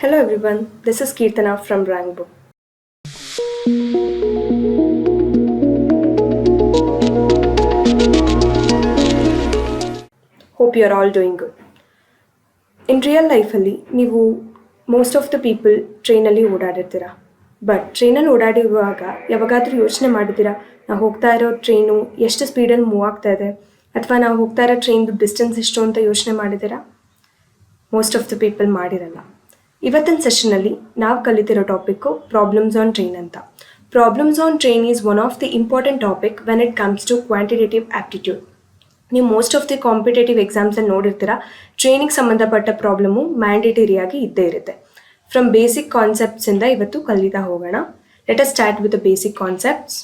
Hello everyone, this is Kirtana from Rank Book. Hope you are all doing good. In real life ಅಲ್ಲಿ ನೀವು most of the people ಟ್ರೈನಲ್ಲಿ ಓಡಾಡಿರ್ತೀರಾ. But ಟ್ರೈನಲ್ಲಿ ಓಡಾಡಿರುವಾಗ ಯಾವಾಗಾದರೂ ಯೋಚನೆ ಮಾಡಿದ್ದೀರಾ ನಾವು ಹೋಗ್ತಾ ಇರೋ ಟ್ರೈನು ಎಷ್ಟು ಸ್ಪೀಡಲ್ಲಿ ಮೂವ್ ಆಗ್ತಾ ಇದೆ ಅಥವಾ ನಾವು ಹೋಗ್ತಾ ಇರೋ ಟ್ರೈನ್ದು ಡಿಸ್ಟೆನ್ಸ್ ಎಷ್ಟು ಅಂತ ಯೋಚನೆ ಮಾಡಿದ್ದೀರಾ? ಮೋಸ್ಟ್ ಆಫ್ ದ ಪೀಪಲ್ ಮಾಡಿರಲ್ಲ. ಇವತ್ತಿನ ಸೆಷನಲ್ಲಿ ನಾವು ಕಲಿತಿರೋ ಟಾಪಿಕ್ಕು ಪ್ರಾಬ್ಲಮ್ಸ್ ಆನ್ ಟ್ರೈನ್ ಅಂತ. Problems on train is one of the important topic when it comes to quantitative aptitude. ನೀವು ಮೋಸ್ಟ್ ಆಫ್ ದಿ ಕಾಂಪಿಟೇಟಿವ್ ಎಕ್ಸಾಮ್ಸಲ್ಲಿ ನೋಡಿರ್ತೀರ, ಟ್ರೈನಿಗೆ ಸಂಬಂಧಪಟ್ಟ ಪ್ರಾಬ್ಲಮ್ಮು ಮ್ಯಾಂಡೇಟರಿಯಾಗಿ ಇದ್ದೇ ಇರುತ್ತೆ. ಫ್ರಮ್ ಬೇಸಿಕ್ ಕಾನ್ಸೆಪ್ಟ್ಸಿಂದ ಇವತ್ತು ಕಲಿತಾ ಹೋಗೋಣ. Let us start with the basic concepts.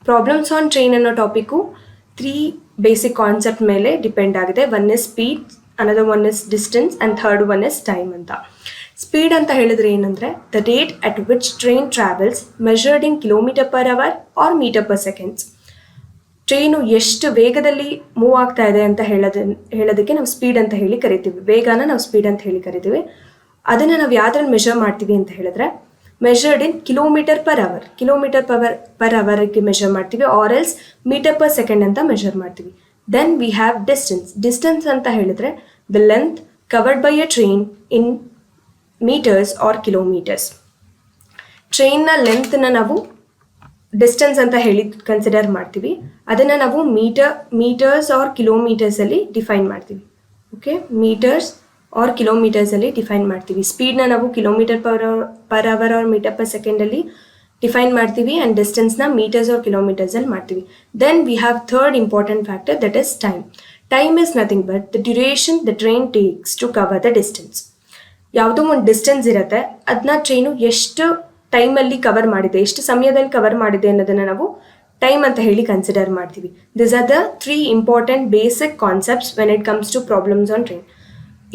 Problems on train ಅನ್ನೋ ಟಾಪಿಕ್ಕು 3 ಬೇಸಿಕ್ ಕಾನ್ಸೆಪ್ಟ್ ಮೇಲೆ ಡಿಪೆಂಡ್ ಆಗಿದೆ. One is speed, another one is distance and third one is time ಅಂತ. ಸ್ಪೀಡ್ ಅಂತ ಹೇಳಿದ್ರೆ ಏನಂದರೆ the rate at which train travels measured in kilometre per hour or metre per seconds. Train ಎಷ್ಟು ವೇಗದಲ್ಲಿ move ಆಗ್ತಾ ಇದೆ ಅಂತ ಹೇಳೋದಕ್ಕೆ ನಾವು ಸ್ಪೀಡ್ ಅಂತ ಹೇಳಿ ಕರಿತೀವಿ. ವೇಗನ ನಾವು ಸ್ಪೀಡ್ ಅಂತ ಹೇಳಿ ಕರಿತೀವಿ. ಅದನ್ನು ನಾವು ಯಾವ್ದ್ರಲ್ಲಿ ಮೆಷರ್ ಮಾಡ್ತೀವಿ ಅಂತ ಹೇಳಿದ್ರೆ measured in kilometre per hour. Kilometre per ಅವರ್ಗೆ ಮೆಷರ್ ಮಾಡ್ತೀವಿ, or else metre per second ಅಂತ ಮೆಷರ್ ಮಾಡ್ತೀವಿ. Then we have distance. Distance ಅಂತ ಹೇಳಿದ್ರೆ the length covered by a train in metres or kilometres. ಟ್ರೈನ್ನ ಲೆಂತ್ನ ನಾವು ಡಿಸ್ಟೆನ್ಸ್ ಅಂತ ಹೇಳಿ ಕನ್ಸಿಡರ್ ಮಾಡ್ತೀವಿ. ಅದನ್ನು ನಾವು ಮೀಟರ್ಸ್ ಆರ್ ಕಿಲೋಮೀಟರ್ಸಲ್ಲಿ ಡಿಫೈನ್ ಮಾಡ್ತೀವಿ. ಓಕೆ, ಮೀಟರ್ಸ್ ಆರ್ ಕಿಲೋಮೀಟರ್ಸಲ್ಲಿ ಡಿಫೈನ್ ಮಾಡ್ತೀವಿ. ಸ್ಪೀಡ್ನ ನಾವು kilometre per hour or metre per ಸೆಕೆಂಡಲ್ಲಿ ಡಿಫೈನ್ ಮಾಡ್ತೀವಿ ಆ್ಯಂಡ್ ಡಿಸ್ಟೆನ್ಸ್ನ ಮೀಟರ್ಸ್ ಆರ್ ಕಿಲೋಮೀಟರ್ಸಲ್ಲಿ ಮಾಡ್ತೀವಿ. Then we have third important factor, that is time. Time is nothing but the duration the train takes to cover the distance. ಯಾವುದೋ ಒಂದು distance ಇರುತ್ತೆ, ಅದನ್ನ train ಎಷ್ಟು ಟೈಮಲ್ಲಿ ಕವರ್ ಮಾಡಿದೆ, ಎಷ್ಟು ಸಮಯದಲ್ಲಿ ಕವರ್ ಮಾಡಿದೆ ಅನ್ನೋದನ್ನು ನಾವು ಟೈಮ್ ಅಂತ ಹೇಳಿ ಕನ್ಸಿಡರ್ ಮಾಡ್ತೀವಿ. This are the 3 important basic concepts when it comes to problems on train.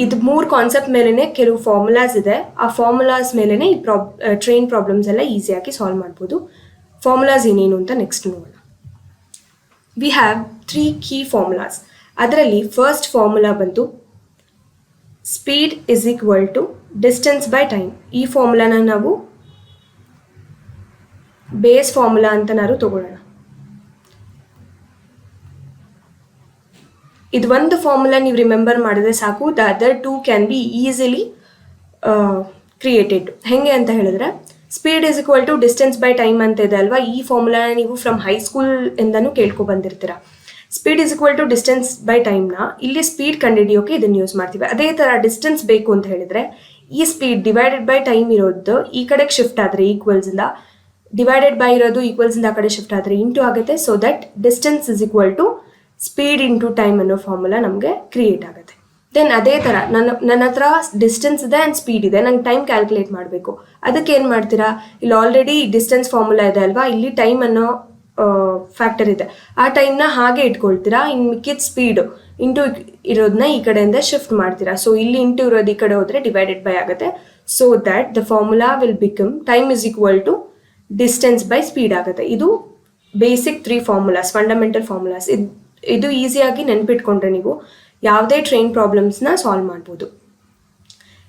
ಇದು 3 ಕಾನ್ಸೆಪ್ಟ್ ಮೇಲೇ ಕೆಲವು ಫಾರ್ಮುಲಾಸ್ ಇದೆ. ಆ ಫಾರ್ಮುಲಾಸ್ ಮೇಲೇ ಈ ಟ್ರೈನ್ ಪ್ರಾಬ್ಲಮ್ಸ್ ಎಲ್ಲ ಈಸಿಯಾಗಿ ಸಾಲ್ವ್ ಮಾಡ್ಬೋದು. ಫಾರ್ಮುಲಾಸ್ ಏನೇನು ಅಂತ ನೆಕ್ಸ್ಟ್ ನೋಡೋಣ. We have 3 key formulas. ಅದರಲ್ಲಿ ಫಸ್ಟ್ ಫಾರ್ಮುಲಾ ಬಂತು speed is equal to distance by time. ಈ ಫಾರ್ಮುಲಾನ ನಾವು ಬೇಸ್ ಫಾರ್ಮುಲಾ ಅಂತ ನಾವು ತಗೊಳ್ಳೋಣ. ಇದು ಒಂದು ಫಾರ್ಮುಲಾ ನೀವು ರಿಮೆಂಬರ್ ಮಾಡಿದ್ರೆ ಸಾಕು. The other 2 can be easily created. ಹೆಂಗೆ ಅಂತ ಹೇಳಿದ್ರೆ speed is equal to distance by time ಅಂತ ಇದೆ ಅಲ್ವಾ. ಈ ಫಾರ್ಮುಲಾನ ನೀವು ಫ್ರಮ್ ಹೈಸ್ಕೂಲ್ ಇಂದನೂ ಕೇಳ್ಕೊಬಂದಿರ್ತೀರ. Speed is equal to distance by ಟೈಮ್ನ ಇಲ್ಲಿ ಸ್ಪೀಡ್ ಕಂಡುಹಿಡಿಯೋಕೆ ಇದನ್ನು ಯೂಸ್ ಮಾಡ್ತೀವಿ. ಅದೇ ಥರ ಡಿಸ್ಟೆನ್ಸ್ ಬೇಕು ಅಂತ ಹೇಳಿದ್ರೆ ಈ ಸ್ಪೀಡ್ ಡಿವೈಡೆಡ್ ಬೈ ಟೈಮ್ ಇರೋದು ಈ ಕಡೆಗೆ ಶಿಫ್ಟ್ ಆದರೆ ಈಕ್ವಲ್ಸಿಂದ, ಡಿವೈಡೆಡ್ ಬೈ ಇರೋದು ಈಕ್ವಲ್ಸಿಂದ ಆ ಕಡೆ ಶಿಫ್ಟ್ ಆದರೆ ಇಂಟು ಆಗುತ್ತೆ. So that distance is equal to speed into time ಅನ್ನೋ ಫಾರ್ಮುಲಾ ನಮಗೆ ಕ್ರಿಯೇಟ್ ಆಗುತ್ತೆ. ದೆನ್ ಅದೇ ಥರ ನನ್ನ ಹತ್ರ ಡಿಸ್ಟೆನ್ಸ್ ಇದೆ ಆ್ಯಂಡ್ ಸ್ಪೀಡ್ ಇದೆ, ನಂಗೆ ಟೈಮ್ ಕ್ಯಾಲ್ಕುಲೇಟ್ ಮಾಡಬೇಕು. ಅದಕ್ಕೆ ಏನು ಮಾಡ್ತೀರಾ, ಇಲ್ಲಿ ಆಲ್ರೆಡಿ ಡಿಸ್ಟೆನ್ಸ್ ಫಾರ್ಮುಲಾ ಇದೆ ಅಲ್ವಾ, ಇಲ್ಲಿ ಟೈಮ್ ಅನ್ನೋ ಫ್ಯಾಕ್ಟರ್ ಇದೆ. ಆ ಟೈಮ್ನ ಹಾಗೆ ಇಟ್ಕೊಳ್ತೀರಾ. ಇನ್ನು ಮಿಕ್ಕಿದ ಸ್ಪೀಡು ಇಂಟು ಇರೋದನ್ನ ಈ ಕಡೆಯಿಂದ ಶಿಫ್ಟ್ ಮಾಡ್ತೀರಾ. ಸೊ ಇಲ್ಲಿ ಇಂಟು ಇರೋದು ಈ ಕಡೆ ಹೋದರೆ ಡಿವೈಡೆಡ್ ಬೈ ಆಗುತ್ತೆ. So that the formula will become time is equal to distance by speed ಆಗುತ್ತೆ. ಇದು ಬೇಸಿಕ್ 3 ಫಾರ್ಮುಲಾಸ್, ಫಂಡಮೆಂಟಲ್ ಫಾರ್ಮುಲಾಸ್. ಇದು ಈಸಿಯಾಗಿ ನೆನ್ಪಿಟ್ಕೊಂಡ್ರೆ ನೀವು ಯಾವುದೇ ಟ್ರೈನ್ ಪ್ರಾಬ್ಲಮ್ಸ್ನ ಸಾಲ್ವ್ ಮಾಡ್ಬೋದು.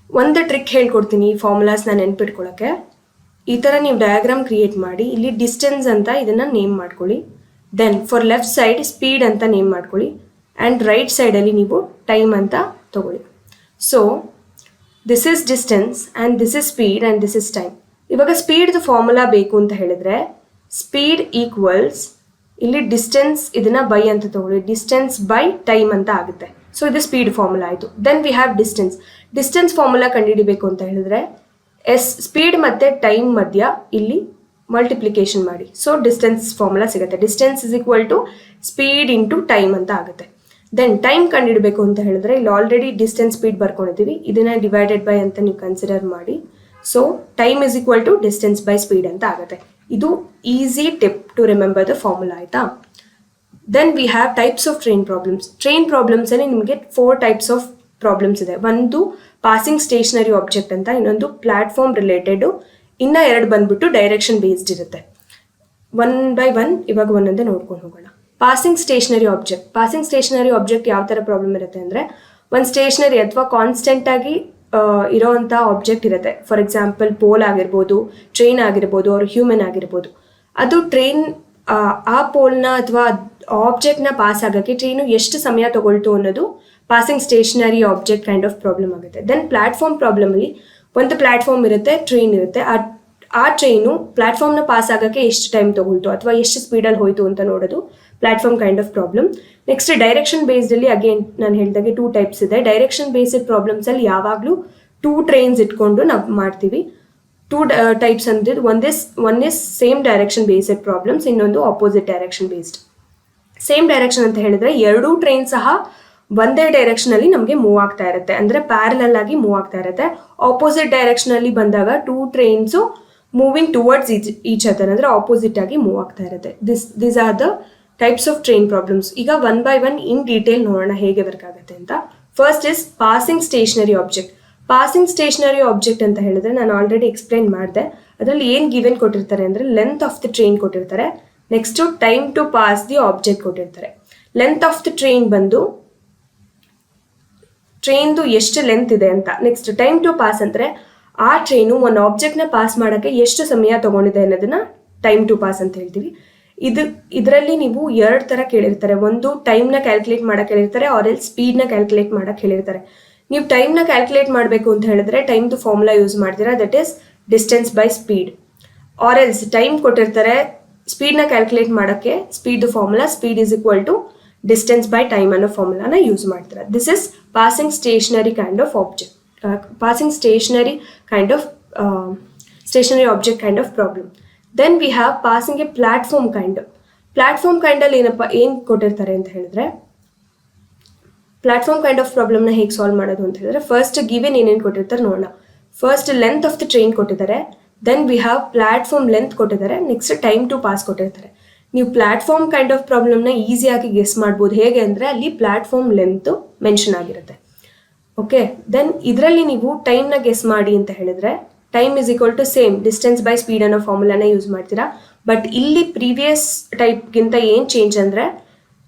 ಒಂದು ಟ್ರಿಕ್ ಹೇಳ್ಕೊಡ್ತೀನಿ ಈ ಫಾರ್ಮುಲಾಸ್ನ ನೆನ್ಪಿಟ್ಕೊಳ್ಳೋಕ್ಕೆ. ಈ ಥರ ನೀವು ಡಯಾಗ್ರಾಮ್ ಕ್ರಿಯೇಟ್ ಮಾಡಿ ಇಲ್ಲಿ ಡಿಸ್ಟೆನ್ಸ್ ಅಂತ ಇದನ್ನು ನೇಮ್ ಮಾಡ್ಕೊಳ್ಳಿ. Then for left side speed ಅಂತ ನೇಮ್ ಮಾಡ್ಕೊಳ್ಳಿ ಆ್ಯಂಡ್ ರೈಟ್ ಸೈಡಲ್ಲಿ ನೀವು ಟೈಮ್ ಅಂತ ತಗೊಳ್ಳಿ. So this is distance and this is speed and this is time. ಇವಾಗ ಸ್ಪೀಡ್ದು ಫಾರ್ಮುಲಾ ಬೇಕು ಅಂತ ಹೇಳಿದ್ರೆ ಸ್ಪೀಡ್ ಈಕ್ವಲ್ಸ್ ಇಲ್ಲಿ ಡಿಸ್ಟೆನ್ಸ್ ಇದನ್ನ ಬೈ ಅಂತ ತಗೊಳ್ಳಿ, ಡಿಸ್ಟೆನ್ಸ್ ಬೈ ಟೈಮ್ ಅಂತ ಆಗುತ್ತೆ. ಸೊ ಇದು ಸ್ಪೀಡ್ ಫಾರ್ಮುಲಾ ಆಯಿತು. Then we have distance. Distance formula ಕಂಡುಹಿಡಿಬೇಕು ಅಂತ ಹೇಳಿದ್ರೆ ಸ್ಪೀಡ್ ಮತ್ತು ಟೈಮ್ ಮಧ್ಯ ಇಲ್ಲಿ ಮಲ್ಟಿಪ್ಲಿಕೇಶನ್ ಮಾಡಿ. ಸೊ ಡಿಸ್ಟೆನ್ಸ್ ಫಾರ್ಮುಲಾ ಸಿಗುತ್ತೆ. Distance is equal to speed into time ಅಂತ ಆಗುತ್ತೆ. ದೆನ್ ಟೈಮ್ ಕಂಡುಹಿಡಬೇಕು ಅಂತ ಹೇಳಿದ್ರೆ ಇಲ್ಲಿ ಆಲ್ರೆಡಿ ಡಿಸ್ಟೆನ್ಸ್ ಸ್ಪೀಡ್ ಬರ್ಕೊಂಡಿದ್ದೀವಿ, ಇದನ್ನ ಡಿವೈಡೆಡ್ ಬೈ ಅಂತ ನೀವು ಕನ್ಸಿಡರ್ ಮಾಡಿ. So time is equal to distance by speed ಅಂತ ಆಗುತ್ತೆ. ಇದು easy tip to remember the formula ಆಯಿತಾ. Then we have types of train problems. Train ಪ್ರಾಬ್ಲಮ್ಸಲ್ಲಿ ನಿಮಗೆ 4 ಟೈಪ್ಸ್ ಆಫ್ ಪ್ರಾಬ್ಲಮ್ಸ್ ಇದೆ. ಒಂದು ಪಾಸಿಂಗ್ ಸ್ಟೇಷನರಿ ಆಬ್ಜೆಕ್ಟ್ ಅಂತ, ಇನ್ನೊಂದು ಪ್ಲಾಟ್ಫಾರ್ಮ್ ರಿಲೇಟೆಡು, ಇನ್ನು 2 ಬಂದ್ಬಿಟ್ಟು ಡೈರೆಕ್ಷನ್ ಬೇಸ್ಡ್ ಇರುತ್ತೆ. 1 by 1 ಇವಾಗ ಒಂದೊಂದೇ ನೋಡ್ಕೊಂಡು ಹೋಗೋಣ. Passing stationary object. Passing stationary object ಯಾವ ಥರ ಪ್ರಾಬ್ಲಮ್ ಇರುತ್ತೆ ಅಂದರೆ ಒಂದು ಸ್ಟೇಷನರಿ ಅಥವಾ ಕಾನ್ಸ್ಟೆಂಟಾಗಿ ಇರೋವಂಥ ಆಬ್ಜೆಕ್ಟ್ ಇರುತ್ತೆ. ಫಾರ್ ಎಕ್ಸಾಂಪಲ್ ಪೋಲ್ ಆಗಿರ್ಬೋದು, ಟ್ರೈನ್ ಆಗಿರ್ಬೋದು, ಅವ್ರ ಹ್ಯೂಮನ್ ಆಗಿರ್ಬೋದು. ಅದು ಟ್ರೈನ್ ಆ ಪೋಲ್ನ ಅಥವಾ ಆಬ್ಜೆಕ್ಟ್ನ ಪಾಸ್ ಆಗೋಕ್ಕೆ ಟ್ರೈನು ಎಷ್ಟು ಸಮಯ ತಗೊಳ್ತು ಅನ್ನೋದು passing stationary object kind of problem ಆಗುತ್ತೆ. ದೆನ್ ಪ್ಲಾಟ್ಫಾರ್ಮ್ ಪ್ರಾಬ್ಲಮಲ್ಲಿ ಒಂದು ಪ್ಲಾಟ್ಫಾರ್ಮ್ ಇರುತ್ತೆ, ಟ್ರೈನ್ ಇರುತ್ತೆ. ಆ ಟ್ರೈನು ಪ್ಲಾಟ್ಫಾರ್ಮ್ನ ಪಾಸ್ ಆಗೋಕ್ಕೆ ಎಷ್ಟು ಟೈಮ್ ತಗೊಳ್ತು ಅಥವಾ ಎಷ್ಟು ಸ್ಪೀಡಲ್ಲಿ ಹೋಯಿತು ಅಂತ ನೋಡೋದು platform kind of problem. Next direction ಬೇಸ್ಡಲ್ಲಿ ಅಗೇನ್ ನಾನು ಹೇಳಿದಾಗೆ 2 ಟೈಪ್ಸ್ ಇದೆ. ಡೈರೆಕ್ಷನ್ ಬೇಸ್ಡ್ ಪ್ರಾಬ್ಲಮ್ಸಲ್ಲಿ ಯಾವಾಗಲೂ 2 ಟ್ರೈನ್ಸ್ ಇಟ್ಕೊಂಡು ನಾವು ಮಾಡ್ತೀವಿ. 2 ಟೈಪ್ಸ್ ಅಂದರೆ one is same direction based problems, ಇನ್ನೊಂದು opposite direction based. Same direction ಅಂತ ಹೇಳಿದ್ರೆ 2 ಟ್ರೈನ್ ಸಹ ಒಂದೇ ಡೈರೆಕ್ಷನಲ್ಲಿ ನಮಗೆ ಮೂವ್ ಆಗ್ತಾ ಇರುತ್ತೆ, ಅಂದರೆ ಪ್ಯಾರಲಲ್ ಆಗಿ ಮೂವ್ ಆಗ್ತಾ ಇರುತ್ತೆ. ಆಪೋಸಿಟ್ ಡೈರೆಕ್ಷನಲ್ಲಿ ಬಂದಾಗ 2 trains moving towards each other, ಅಂದರೆ ಆಪೋಸಿಟ್ ಆಗಿ ಮೂವ್ ಆಗ್ತಾ ಇರುತ್ತೆ. This are the types of train problems. ಈಗ 1 by 1 ಇನ್ ಡೀಟೇಲ್ ನೋಡೋಣ ಹೇಗೆ ವರ್ಕ್ ಆಗುತ್ತೆ ಅಂತ. First is passing stationary object. Passing stationary object ಅಂತ ಹೇಳಿದ್ರೆ ನಾನು ಆಲ್ರೆಡಿ ಎಕ್ಸ್ಪ್ಲೈನ್ ಮಾಡಿದೆ. ಅದರಲ್ಲಿ ಏನು ಗಿವೆನ್ ಕೊಟ್ಟಿರ್ತಾರೆ ಅಂದರೆ ಲೆಂತ್ ಆಫ್ ದ ಟ್ರೈನ್ ಕೊಟ್ಟಿರ್ತಾರೆ. Next time to pass the object ಕೊಟ್ಟಿರ್ತಾರೆ. ಲೆಂತ್ ಆಫ್ ದ ಟ್ರೈನ್ ಬಂದು ಟ್ರೈನ್ದು ಎಷ್ಟು ಲೆಂತ್ ಇದೆ ಅಂತ. ನೆಕ್ಸ್ಟ್ ಟೈಮ್ ಟು ಪಾಸ್ ಅಂದರೆ ಆ ಟ್ರೈನು ಒಂದು ಆಬ್ಜೆಕ್ಟ್ನ ಪಾಸ್ ಮಾಡೋಕ್ಕೆ ಎಷ್ಟು ಸಮಯ ತೊಗೊಂಡಿದೆ ಅನ್ನೋದನ್ನ ಟೈಮ್ ಟು ಪಾಸ್ ಅಂತ ಹೇಳ್ತೀವಿ. ಇದರಲ್ಲಿ ನೀವು 2 ಥರ ಕೇಳಿರ್ತಾರೆ. ಒಂದು ಟೈಮ್ನ ಕ್ಯಾಲ್ಕುಲೇಟ್ ಮಾಡೋಕ್ಕೆ ಹೇಳಿರ್ತಾರೆ, ಆರ್ ಎಲ್ ಸ್ಪೀಡ್ನ ಕ್ಯಾಲ್ಕುಲೇಟ್ ಮಾಡೋಕ್ಕೆ ಹೇಳಿರ್ತಾರೆ. ನೀವು ಟೈಮ್ನ ಕ್ಯಾಲ್ಕುಲೇಟ್ ಮಾಡಬೇಕು ಅಂತ ಹೇಳಿದ್ರೆ ಟೈಮ್ದು ಫಾರ್ಮುಲಾ ಯೂಸ್ ಮಾಡ್ತೀರಾ, that is distance by speed. Or else time ಕೊಟ್ಟಿರ್ತಾರೆ, ಸ್ಪೀಡ್ನ ಕ್ಯಾಲ್ಕುಲೇಟ್ ಮಾಡೋಕ್ಕೆ ಸ್ಪೀಡ್ದು formula speed is equal to distance by time ಅನ್ನೋ ಫಾರ್ಮುಲಾನ ಯೂಸ್ ಮಾಡ್ತಾರೆ. This is passing stationary kind of object, passing stationary kind of stationary object kind of problem. Then we have passing a platform kind. Platform ಕೈಂಡಲ್ಲಿ ಏನು ಕೊಟ್ಟಿರ್ತಾರೆ ಅಂತ ಹೇಳಿದ್ರೆ, platform kind of ಪ್ರಾಬ್ಲಮ್ನ ಹೇಗೆ solve ಮಾಡೋದು ಅಂತ ಹೇಳಿದ್ರೆ, ಫಸ್ಟ್ ಗಿವೆನ್ ಏನೇನು ಕೊಟ್ಟಿರ್ತಾರೆ ನೋಡೋಣ. First length of the train ಕೊಟ್ಟಿದ್ದಾರೆ, then we have platform length ಕೊಟ್ಟಿದ್ದಾರೆ, ನೆಕ್ಸ್ಟ್ ಟೈಮ್ ಟು ಪಾಸ್ ಕೊಟ್ಟಿರ್ತಾರೆ. ನೀವು ಪ್ಲಾಟ್ಫಾರ್ಮ್ ಕೈಂಡ್ ಆಫ್ ಪ್ರಾಬ್ಲಮ್ನ ಈಸಿಯಾಗಿ ಗೆಸ್ ಮಾಡ್ಬೋದು. ಹೇಗೆ ಅಂದರೆ ಅಲ್ಲಿ ಪ್ಲಾಟ್ಫಾರ್ಮ್ ಲೆಂತು ಮೆನ್ಷನ್ ಆಗಿರುತ್ತೆ. ಓಕೆ, ದೆನ್ ಇದರಲ್ಲಿ ನೀವು ಟೈಮ್ನ ಗೆಸ್ ಮಾಡಿ ಅಂತ ಹೇಳಿದ್ರೆ time is equal to same distance by speed ಅನ್ನೋ ಫಾರ್ಮುಲಾನ ಯೂಸ್ ಮಾಡ್ತೀರಾ. ಬಟ್ ಇಲ್ಲಿ ಪ್ರೀವಿಯಸ್ ಟೈಪ್ಗಿಂತ ಏನು ಚೇಂಜ್ ಅಂದರೆ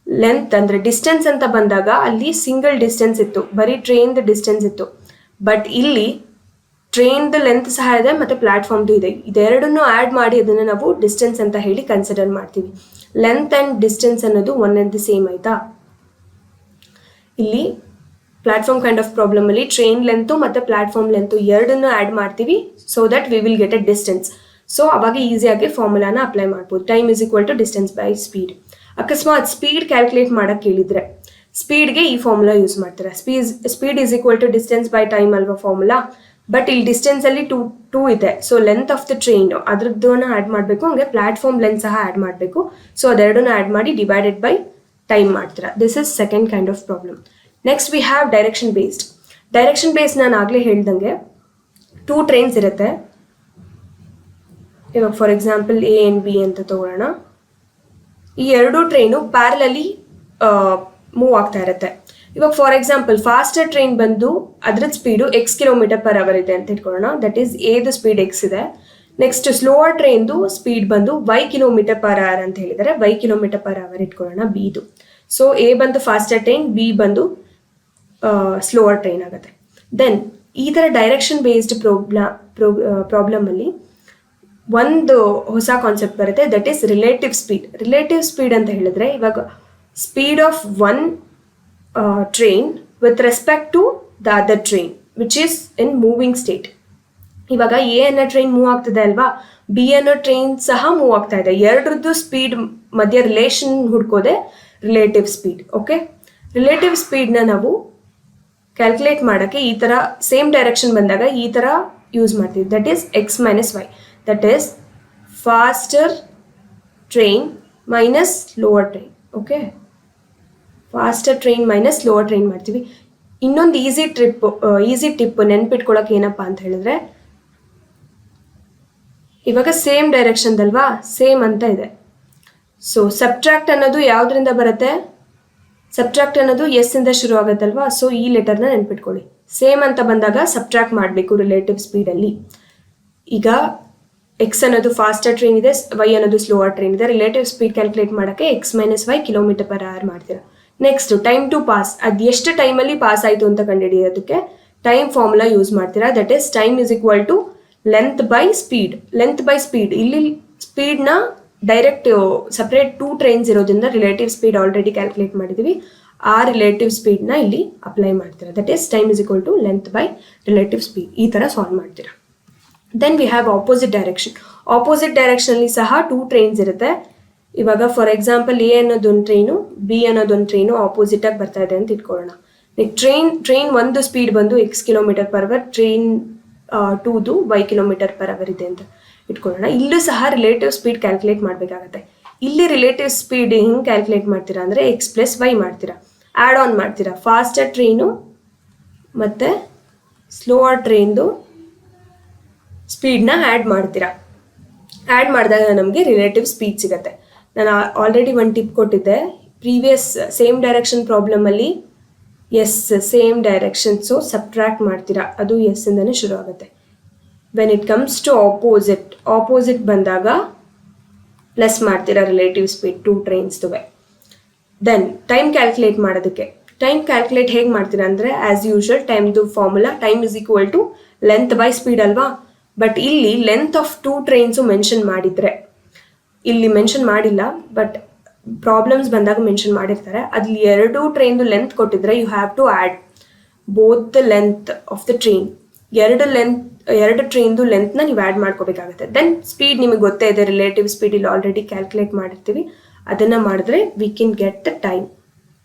ಲೆಂತ್ ಅಂದರೆ ಡಿಸ್ಟೆನ್ಸ್ ಅಂತ ಬಂದಾಗ ಅಲ್ಲಿ ಸಿಂಗಲ್ ಡಿಸ್ಟೆನ್ಸ್ ಇತ್ತು, ಬರೀ ಟ್ರೈನ್ದು ಡಿಸ್ಟೆನ್ಸ್ ಇತ್ತು. ಬಟ್ ಇಲ್ಲಿ ಟ್ರೈನ್ದು ಲೆಂತ್ ಸಹ ಇದೆ ಮತ್ತು ಪ್ಲಾಟ್ಫಾರ್ಮ್ದು ಇದೆ. ಇದೆರಡನ್ನೂ ಆ್ಯಡ್ ಮಾಡಿ ಅದನ್ನು ನಾವು ಡಿಸ್ಟೆನ್ಸ್ ಅಂತ ಹೇಳಿ ಕನ್ಸಿಡರ್ ಮಾಡ್ತೀವಿ. ಲೆಂತ್ ಆ್ಯಂಡ್ ಡಿಸ್ಟೆನ್ಸ್ ಅನ್ನೋದು ಒನ್ ಆ್ಯಂಡ್ ದಿ ಸೇಮ್ ಆಯಿತಾ. ಇಲ್ಲಿ ಪ್ಲಾಟ್ಫಾರ್ಮ್ ಕೈಂಡ್ ಆಫ್ ಪ್ರಾಬ್ಲಮಲ್ಲಿ ಟ್ರೈನ್ ಲೆಂತು ಮತ್ತು ಪ್ಲಾಟ್ಫಾರ್ಮ್ ಲೆಂತು ಎರಡನ್ನೂ ಆ್ಯಡ್ ಮಾಡ್ತೀವಿ, so that we will get a distance. So ಅವಾಗ ಈಸಿಯಾಗಿ ಫಾರ್ಮುಲಾನ ಅಪ್ಲೈ ಮಾಡ್ಬೋದು. Time is equal to distance by speed. ಅಕಸ್ಮಾತ್ ಸ್ಪೀಡ್ ಕ್ಯಾಲ್ಕುಲೇಟ್ ಮಾಡೋಕ್ಕೆ ಹೇಳಿದರೆ ಸ್ಪೀಡ್ಗೆ ಈ ಫಾರ್ಮುಲಾ ಯೂಸ್ ಮಾಡ್ತಾರೆ. Speed is equal to distance by time ಅಲ್ವಾ ಫಾರ್ಮುಲಾ. ಬಟ್ ಇಲ್ಲಿ ಡಿಸ್ಟೆನ್ಸಲ್ಲಿ ಟೂ ಇದೆ, so length of the train ಅದ್ರದ್ದನ್ನು ಆ್ಯಡ್ ಮಾಡಬೇಕು, ಹಂಗೆ ಪ್ಲಾಟ್ಫಾರ್ಮ್ ಲೆಂತ್ ಸಹ ಆ್ಯಡ್ ಮಾಡಬೇಕು. ಸೊ ಅದೆರಡನ್ನು ಆ್ಯಡ್ ಮಾಡಿ ಡಿವೈಡೆಡ್ ಬೈ ಟೈಮ್ ಮಾಡ್ತೀರಾ. This is second kind of problem. Next we have direction based. Direction based ನಾನು ಆಗಲೇ ಹೇಳ್ದಂಗೆ 2 ಟ್ರೈನ್ಸ್ ಇರುತ್ತೆ. ಇವಾಗ for example A and B ಅಂತ ತಗೊಳ್ಳೋಣ. ಈ 2 ಟ್ರೈನು ಪ್ಯಾರಲಲ್ಲಿ ಮೂವ್ ಆಗ್ತಾ ಇರುತ್ತೆ. ಇವಾಗ ಫಾರ್ ಎಕ್ಸಾಂಪಲ್ ಫಾಸ್ಟರ್ ಟ್ರೈನ್ ಬಂದು ಅದ್ರದ್ದು ಸ್ಪೀಡು x km/h ಇದೆ ಅಂತ ಇಟ್ಕೊಳ್ಳೋಣ. ದಟ್ ಈಸ್ ಎದು ಸ್ಪೀಡ್ x ಇದೆ. ನೆಕ್ಸ್ಟ್ ಸ್ಲೋವರ್ ಟ್ರೈನ್ದು ಸ್ಪೀಡ್ ಬಂದು y km/h ಅಂತ ಹೇಳಿದರೆ y km/h ಇಟ್ಕೊಳ್ಳೋಣ ಬಿದು. ಸೊ ಎ ಬಂದು ಫಾಸ್ಟರ್ ಟ್ರೈನ್, ಬಿ ಬಂದು ಸ್ಲೋವರ್ ಟ್ರೈನ್ ಆಗುತ್ತೆ. ದೆನ್ ಈ ಥರ ಡೈರೆಕ್ಷನ್ ಬೇಸ್ಡ್ ಪ್ರಾಬ್ಲಮಲ್ಲಿ ಒಂದು ಹೊಸ ಕಾನ್ಸೆಪ್ಟ್ ಬರುತ್ತೆ, that is relative speed. Relative speed ಅಂತ ಹೇಳಿದ್ರೆ ಇವಾಗ speed of one train with respect to the other train which is in moving state. ಇವಾಗ ಎ ಅನ್ನೋ ಟ್ರೈನ್ ಮೂವ್ ಆಗ್ತಿದೆ ಅಲ್ವಾ, ಬಿ ಅನ್ನೋ ಟ್ರೈನ್ ಸಹ ಮೂವ್ ಆಗ್ತಾ ಇದೆ. ಎರಡರದ್ದು ಸ್ಪೀಡ್ ಮಧ್ಯ ರಿಲೇಷನ್ ಹುಡ್ಕೋದೆ ರಿಲೇಟಿವ್ ಸ್ಪೀಡ್. ಓಕೆ, ರಿಲೇಟಿವ್ ಸ್ಪೀಡ್ನ ನಾವು ಕ್ಯಾಲ್ಕುಲೇಟ್ ಮಾಡೋಕ್ಕೆ ಈ ಥರ ಸೇಮ್ ಡೈರೆಕ್ಷನ್ ಬಂದಾಗ ಈ ಥರ ಯೂಸ್ ಮಾಡ್ತೀವಿ. That is x - y. That is faster train minus slower train. Okay, faster train minus slower train ಮಾಡ್ತೀವಿ. ಇನ್ನೊಂದು ಈಸಿ ಟಿಪ್ ನೆನ್ಪಿಟ್ಕೊಳ್ಳೋಕೆ ಏನಪ್ಪ ಅಂತ ಹೇಳಿದ್ರೆ, ಇವಾಗ ಸೇಮ್ ಡೈರೆಕ್ಷನ್ದಲ್ವಾ, ಸೇಮ್ ಅಂತ ಇದೆ. ಸೊ ಸಬ್ಟ್ರಾಕ್ಟ್ ಅನ್ನೋದು ಯಾವುದರಿಂದ ಬರುತ್ತೆ? ಸಬ್ಟ್ರಾಕ್ಟ್ ಅನ್ನೋದು ಎಸ್ ಇಂದ ಶುರು ಆಗುತ್ತಲ್ವಾ. ಸೊ ಈ ಲೆಟರ್ನ ನೆನ್ಪಿಟ್ಕೊಳ್ಳಿ. ಸೇಮ್ ಅಂತ ಬಂದಾಗ ಸಬ್ಟ್ರಾಕ್ಟ್ ಮಾಡಬೇಕು ರಿಲೇಟಿವ್ ಸ್ಪೀಡಲ್ಲಿ. ಈಗ ಎಕ್ಸ್ ಅನ್ನೋದು ಫಾಸ್ಟರ್ ಟ್ರೈನ್ ಇದೆ, ವೈ ಅನ್ನೋದು ಸ್ಲೋವರ್ ಟ್ರೈನ್ ಇದೆ. ರಿಲೇಟಿವ್ ಸ್ಪೀಡ್ ಕ್ಯಾಲ್ಕುಲೇಟ್ ಮಾಡೋಕ್ಕೆ x - y km/h ಮಾಡ್ತೀರಾ. ನೆಕ್ಸ್ಟ್ ಟೈಮ್ ಟು ಪಾಸ್, ಅದು ಎಷ್ಟು ಟೈಮಲ್ಲಿ ಪಾಸ್ ಆಯಿತು ಅಂತ ಕಂಡುಹಿಡಿಯೋದಕ್ಕೆ ಟೈಮ್ ಫಾರ್ಮುಲಾ ಯೂಸ್ ಮಾಡ್ತೀರಾ. That is time is equal to length by speed. Length by speed, ಇಲ್ಲಿ ಸ್ಪೀಡ್ನ ಡೈರೆಕ್ಟ್ ಸಪ್ರೇಟ್ 2 ಟ್ರೈನ್ಸ್ ಇರೋದ್ರಿಂದ ರಿಲೇಟಿವ್ ಸ್ಪೀಡ್ ಆಲ್ರೆಡಿ ಕ್ಯಾಲ್ಕುಲೇಟ್ ಮಾಡಿದ್ದೀವಿ. ಆ ರಿಲೇಟಿವ್ ಸ್ಪೀಡ್ನ ಇಲ್ಲಿ ಅಪ್ಲೈ ಮಾಡ್ತೀರಾ. That is time is equal to length by relative speed. ಈ ಥರ ಸಾಲ್ವ್ ಮಾಡ್ತೀರಾ. Then we have opposite direction. Opposite ಡೈರೆಕ್ಷನಲ್ಲಿ ಸಹ 2 ಟ್ರೈನ್ಸ್ ಇರುತ್ತೆ. ಇವಾಗ ಫಾರ್ ಎಕ್ಸಾಂಪಲ್ ಎ ಅನ್ನೋದೊಂದು ಟ್ರೈನು, ಬಿ ಅನ್ನೋದೊಂದು ಟ್ರೈನು ಆಪೋಸಿಟಾಗಿ ಬರ್ತಾ ಇದೆ ಅಂತ ಇಟ್ಕೊಳ್ಳೋಣ. ಟ್ರೈನ್ ಒಂದು ಸ್ಪೀಡ್ ಬಂದು x km/h, train 2ದು y km/h ಇದೆ ಅಂತ ಇಟ್ಕೊಳ್ಳೋಣ. ಇಲ್ಲೂ ಸಹ ರಿಲೇಟಿವ್ ಸ್ಪೀಡ್ ಕ್ಯಾಲ್ಕುಲೇಟ್ ಮಾಡಬೇಕಾಗತ್ತೆ. ಇಲ್ಲಿ ರಿಲೇಟಿವ್ ಸ್ಪೀಡ್ ಹಿಂಗೆ ಕ್ಯಾಲ್ಕುಲೇಟ್ ಮಾಡ್ತೀರಾ ಅಂದರೆ x + y ಮಾಡ್ತೀರಾ, ಆ್ಯಡ್ ಆನ್ ಮಾಡ್ತೀರಾ. ಫಾಸ್ಟರ್ ಟ್ರೈನು ಮತ್ತು ಸ್ಲೋವರ್ ಟ್ರೈನ್ದು ಸ್ಪೀಡ್ನ ಆ್ಯಡ್ ಮಾಡ್ತೀರಾ. ಆ್ಯಡ್ ಮಾಡಿದಾಗ ನಮಗೆ ರಿಲೇಟಿವ್ ಸ್ಪೀಡ್ ಸಿಗುತ್ತೆ. ನಾನು ಆಲ್ರೆಡಿ ಒಂದು ಟಿಪ್ ಕೊಟ್ಟಿದ್ದೆ ಪ್ರೀವಿಯಸ್ ಸೇಮ್ ಡೈರೆಕ್ಷನ್ ಪ್ರಾಬ್ಲಮಲ್ಲಿ. Yes, same direction, so subtract ಮಾಡ್ತೀರಾ, ಅದು ಎಸ್ ಇಂದನೇ ಶುರು ಆಗುತ್ತೆ. When it comes to opposite ಬಂದಾಗ ಪ್ಲಸ್ ಮಾಡ್ತೀರಾ ರಿಲೇಟಿವ್ ಸ್ಪೀಡ್ 2 ಟ್ರೈನ್ಸ್ದುವೆ. ದೆನ್ ಟೈಮ್ ಕ್ಯಾಲ್ಕುಲೇಟ್ ಮಾಡೋದಕ್ಕೆ, ಟೈಮ್ ಕ್ಯಾಲ್ಕುಲೇಟ್ ಹೇಗೆ ಮಾಡ್ತೀರಾ ಅಂದರೆ ಆ್ಯಸ್ ಯೂಶುವಲ್ ಟೈಮ್ದು formula time is equal to length by speed ಅಲ್ವಾ. ಬಟ್ ಇಲ್ಲಿ ಲೆಂತ್ ಆಫ್ 2 ಟ್ರೈನ್ಸು ಮೆನ್ಷನ್ ಮಾಡಿದರೆ, ಇಲ್ಲಿ ಮೆನ್ಷನ್ ಮಾಡಿಲ್ಲ ಬಟ್ ಪ್ರಾಬ್ಲಮ್ಸ್ ಬಂದಾಗ ಮೆನ್ಷನ್ ಮಾಡಿರ್ತಾರೆ. ಅಲ್ಲಿ 2 ಟ್ರೈನ್ದು ಲೆಂತ್ ಕೊಟ್ಟಿದ್ರೆ you have to add both the length of the train. 2 ಟ್ರೈನ್ದು ಲೆಂತ್ನ ನೀವು ಆ್ಯಡ್ ಮಾಡ್ಕೋಬೇಕಾಗುತ್ತೆ. ದೆನ್ ಸ್ಪೀಡ್ ನಿಮಗೆ ಗೊತ್ತೇ ಇದೆ, ರಿಲೇಟಿವ್ ಸ್ಪೀಡ್ ಇಲ್ಲಿ ಆಲ್ರೆಡಿ ಕ್ಯಾಲ್ಕುಲೇಟ್ ಮಾಡಿರ್ತೀವಿ. ಅದನ್ನು ಮಾಡಿದ್ರೆ we can get the time.